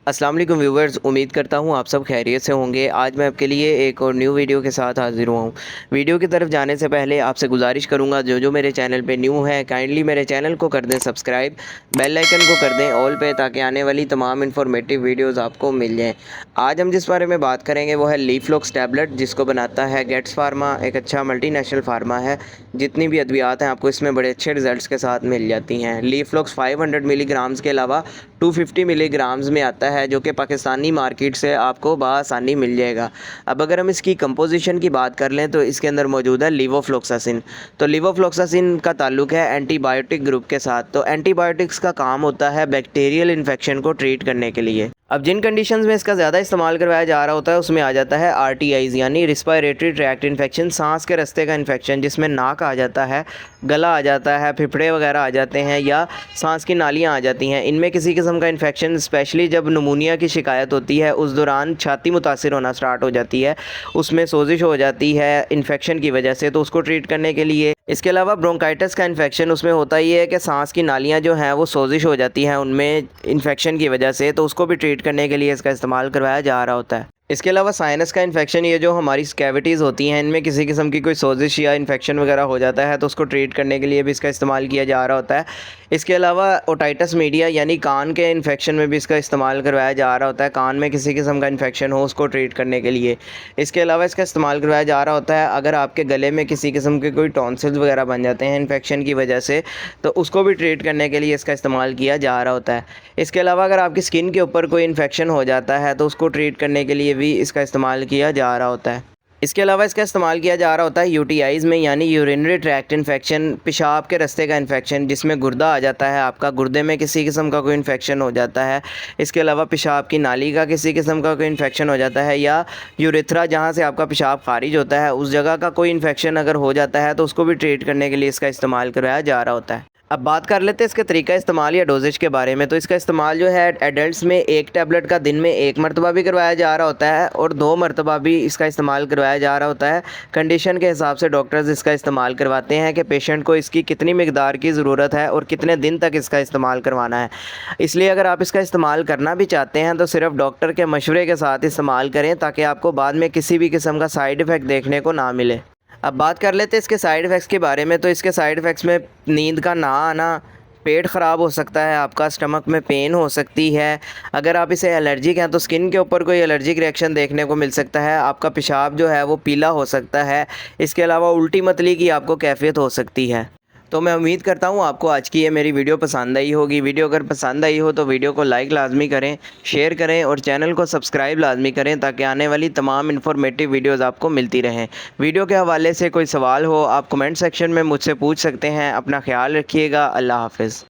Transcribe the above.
अस्सलाम वालेकुम व्यूवर्स, उम्मीद करता हूँ आप सब खैरियत से होंगे। आज मैं आपके लिए एक और न्यू वीडियो के साथ हाज़िर हुआ हूँ। वीडियो की तरफ जाने से पहले आपसे गुजारिश करूँगा, जो मेरे चैनल पे न्यू है काइंडली मेरे चैनल को कर दें सब्सक्राइब, बेल आइकन को कर दें ऑल पे, ताकि आने वाली तमाम इन्फॉर्मेटिव वीडियोज़ आपको मिल जाएँ। आज हम जिस बारे में बात करेंगे वो है लीफलॉक्स टैबलेट, जिसको बनाता है गेट्स फार्मा। एक अच्छा मल्टीनेशनल फार्मा है। जितनी भी अद्वियात हैं आपको इसमें बड़े अच्छे रिजल्ट्स के साथ मिल जाती हैं। लीफलॉक्स 500 मिलीग्राम्स के अलावा 250 मिलीग्राम्स में आता है, जो कि पाकिस्तानी मार्केट से आपको बआसानी मिल जाएगा। अब अगर हम इसकी कंपोजिशन की बात कर लें तो इसके अंदर मौजूद है लीवोफ्लोक्सासिन। तो लीवोफ्लोक्सासिन का ताल्लुक है एंटीबायोटिक ग्रुप के साथ। तो एंटीबायोटिक्स का काम होता है बैक्टीरियल इन्फेक्शन को ट्रीट करने के लिए। अब जिन कंडीशंस में इसका ज़्यादा इस्तेमाल करवाया जा रहा होता है उसमें आ जाता है RTIs यानी रिस्पायरेटरी ट्रैक्ट इन्फेक्शन, सांस के रास्ते का इन्फेक्शन, जिसमें नाक आ जाता है, गला आ जाता है, फेफड़े वगैरह आ जाते हैं या सांस की नालियाँ आ जाती हैं। इनमें किसी किस्म का इन्फेक्शन, स्पेशली जब नमूनिया की शिकायत होती है उस दौरान छाती मुतासिर होना स्टार्ट हो जाती है, उसमें सोजिश हो जाती है इन्फेक्शन की वजह से, तो उसको ट्रीट करने के लिए। इसके अलावा ब्रोंकाइटिस का इन्फेक्शन, उसमें होता ही है कि सांस की नालियाँ जो हैं वो सोजिश हो जाती हैं उनमें इन्फेक्शन की वजह से, तो उसको भी ट्रीट करने के लिए इसका इस्तेमाल करवाया जा रहा होता है। इसके अलावा साइनस का इन्फेक्शन, ये जो हमारी कैविटीज़ होती हैं इनमें किसी किस्म की कोई सोजिश या इन्फेक्शन वगैरह हो जाता है तो उसको ट्रीट करने के लिए भी इसका इस्तेमाल किया जा रहा होता है। इसके अलावा ओटाइटिस मीडिया यानी कान के इन्फेक्शन में भी इसका इस्तेमाल करवाया जा रहा होता है। कान में किसी किस्म का इन्फेक्शन हो उसको ट्रीट करने के लिए। इसके अलावा इसका इस्तेमाल करवाया जा रहा होता है अगर आपके गले में किसी किस्म के कोई टॉन्सिल्स वगैरह बन जाते हैं इन्फेक्शन की वजह से, तो उसको भी ट्रीट करने के लिए इसका इस्तेमाल किया जा रहा होता है। इसके अलावा अगर आपकी स्किन के ऊपर कोई इन्फेक्शन हो जाता है तो उसको ट्रीट करने के लिए भी इसका इस्तेमाल किया जा रहा होता है। इसके अलावा इसका इस्तेमाल किया जा रहा होता है UTIs में, यानी यूरिनरी ट्रैक्ट इन्फेक्शन, पेशाब के रास्ते का इन्फेक्शन, जिसमें गुर्दा आ जाता है आपका, गुर्दे में किसी किस्म का कोई इन्फेक्शन हो जाता है। इसके अलावा पेशाब की नाली का किसी किस्म का कोई इन्फेक्शन हो जाता है, या यूरेथ्रा जहाँ से आपका पेशाब खारिज होता है उस जगह का कोई इन्फेक्शन अगर हो जाता है तो उसको भी ट्रीट करने के लिए इसका इस्तेमाल करवाया जा रहा होता है। अब बात कर लेते हैं इसके तरीका इस्तेमाल या डोजेज के बारे में। तो इसका इस्तेमाल जो है एडल्ट्स में एक टैबलेट का दिन में 1 मरतबा भी करवाया जा रहा होता है और 2 मरतबा भी इसका इस्तेमाल करवाया जा रहा होता है। कंडीशन के हिसाब से डॉक्टर्स इसका इस्तेमाल करवाते हैं कि पेशेंट को इसकी कितनी मिकदार की ज़रूरत है और कितने दिन तक इसका इस्तेमाल करवाना है। इसलिए अगर आप इसका इस्तेमाल करना भी चाहते हैं तो सिर्फ डॉक्टर के मशवरे के साथ इस्तेमाल करें, ताकि आपको बाद में किसी भी किस्म का साइड इफ़ेक्ट देखने को ना मिले। अब बात कर लेते हैं इसके साइड इफ़ेक्ट्स के बारे में। तो इसके साइड इफ़ेक्ट्स में नींद का ना आना, पेट ख़राब हो सकता है आपका, स्टमक में पेन हो सकती है। अगर आप इसे एलर्जिक हैं तो स्किन के ऊपर कोई एलर्जिक रिएक्शन देखने को मिल सकता है, आपका पेशाब जो है वो पीला हो सकता है। इसके अलावा उल्टी मतली की आपको कैफियत हो सकती है। तो मैं उम्मीद करता हूँ आपको आज की ये मेरी वीडियो पसंद आई होगी। वीडियो अगर पसंद आई हो तो वीडियो को लाइक लाजमी करें, शेयर करें और चैनल को सब्सक्राइब लाजमी करें, ताकि आने वाली तमाम इन्फॉर्मेटिव वीडियोस आपको मिलती रहें। वीडियो के हवाले से कोई सवाल हो आप कमेंट सेक्शन में मुझसे पूछ सकते हैं। अपना ख्याल रखिएगा। अल्लाह हाफ़िज़।